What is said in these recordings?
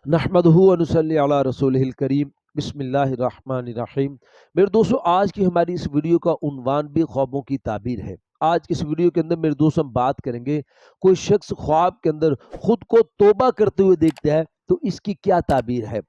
नहमदहु व नुसल्ली अला रसूलिहिल करीम बिस्मिल्लाहिर्रहमानिर्रहीम। मेरे दोस्तों, आज की हमारी इस वीडियो का उन्वान भी ख्वाबों की ताबीर है। आज की इस वीडियो के अंदर मेरे दोस्त हम बात करेंगे, कोई शख्स ख्वाब के अंदर खुद को तौबा करते हुए देखता है तो इसकी क्या ताबीर है।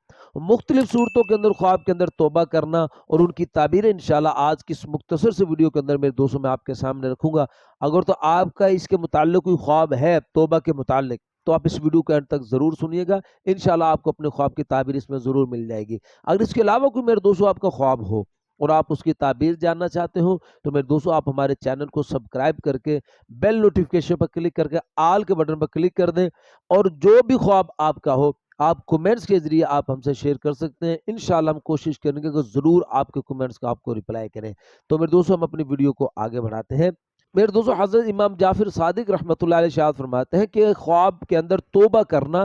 मुख्तलिफ सूरतों के अंदर ख्वाब के अंदर तौबा करना और उनकी ताबीर इंशाल्लाह आज की इस मुख्तसर से वीडियो के अंदर मेरे दोस्तों मैं आपके सामने रखूंगा। अगर तो आपका इसके मुताल्लिक कोई ख्वाब है तौबा के मुताल्लिक, तो आप इस वीडियो के अंत तक जरूर सुनिएगा। इंशाल्लाह आपको अपने ख्वाब की ताबीर इसमें जरूर मिल जाएगी। अगर इसके अलावा कोई मेरे दोस्तों आपका ख्वाब हो और आप उसकी ताबीर जानना चाहते हो तो मेरे दोस्तों आप हमारे चैनल को सब्सक्राइब करके बेल नोटिफिकेशन पर क्लिक करके आल के बटन पर क्लिक कर दें, और जो भी ख्वाब आपका हो आप कमेंट्स के जरिए आप हमसे शेयर कर सकते हैं। इंशाल्लाह हम कोशिश करेंगे कि जरूर आपके कमेंट्स का आपको रिप्लाई करें। तो मेरे दोस्तों हम अपनी वीडियो को आगे बढ़ाते हैं। मेरे दोस्तों, हजरत इमाम जाफर सादिक रहमतुल्लाह अलैह इरशाद फरमाते हैं कि ख्वाब के अंदर तौबा करना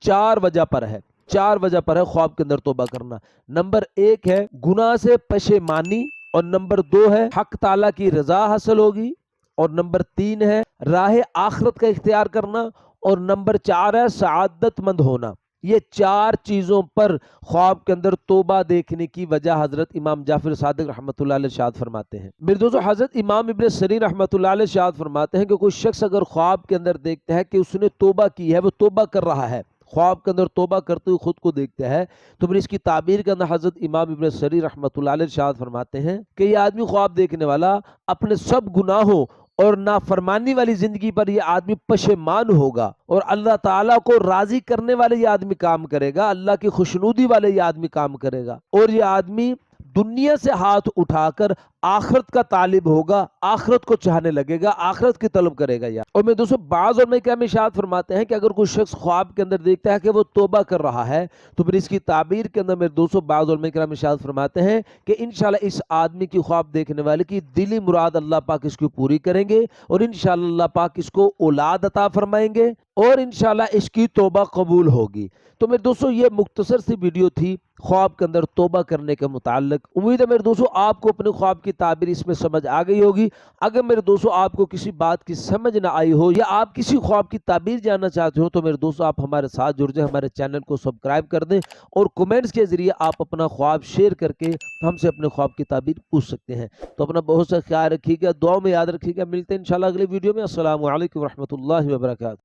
चार वजह पर है। चार वजह पर है ख्वाब के अंदर तौबा करना। नंबर एक है गुनाह से पशेमानी, और नंबर दो है हक ताला की रजा हासिल होगी, और नंबर तीन है राह आखरत का इख्तियार करना, और नंबर चार है सआदतमंद होना। ये चार चीजों पर ख्वाब के अंदर तौबा देखने की वजह हजरत इमाम जाफर सादिक रहमतुल्लाह अलैह इरशाद फरमाते हैं। मेरे दोस्तों, हजरत इमाम इब्न सरीन रहमतुल्लाह अलैह इरशाद फरमाते हैं कि कोई शख्स अगर ख्वाब के अंदर देखता है कि उसने तौबा की है, वो तौबा कर रहा है, ख्वाब के अंदर तौबा करते हुए खुद को देखता है, तो फिर इसकी ताबीर के अंदर हजरत इमाम इब्न सरीन रहमतुल्लाह अलैह इरशाद फरमाते हैं कि ये आदमी ख्वाब देखने वाला अपने सब गुनाहों और नाफरमानी वाली जिंदगी पर यह आदमी पशेमान होगा, और अल्लाह ताला को राजी करने वाले ये आदमी काम करेगा, अल्लाह की खुशनुदी वाले ये आदमी काम करेगा, और ये आदमी दुनिया से हाथ उठाकर आखरत का तालिब होगा, आखरत को चाहने लगेगा, आखरत की तलब करेगा यार। और मैं दोस्तों बाज़ और मैं क्या इरशाद फरमाते हैं कि अगर कोई शख्स ख्वाब के अंदर देखता है कि वो तौबा कर रहा है, तो फिर इसकी ताबीर के अंदर मेरे दोस्तों बाज़ और मैं क्या इरशाद फरमाते हैं कि इंशाल्लाह इस आदमी की ख्वाब देखने वाले की दिली मुराद अल्लाह पाक इसकी पूरी करेंगे, और इंशाल्लाह अल्लाह पाक इसको औलाद अता फरमाएंगे, और इंशाल्लाह इसकी तौबा कबूल होगी। तो मेरे दोस्तों ये मुख्तसर सी वीडियो थी ख्वाब के अंदर तौबा करने के मुताल्लिक। उम्मीद है मेरे दोस्तों आपको अपने ख्वाब की ताबीर इसमें समझ आ गई होगी। अगर मेरे दोस्तों आपको किसी बात की समझ ना आई हो या आप किसी ख्वाब की ताबीर जानना चाहते हो, तो मेरे दोस्तों आप हमारे साथ जुड़ जाए, हमारे चैनल को सब्सक्राइब कर दें, और कमेंट्स के जरिए आप अपना ख्वाब शेयर करके हमसे अपने ख्वाब की ताबीर पूछ सकते हैं। तो अपना बहुत सा ख्याल रखिएगा, दुआ में याद रखिएगा। मिलते हैं इंशाल्लाह अगले वीडियो में। अस्सलामु अलैकुम रहमतुल्लाहि व बरकातहू।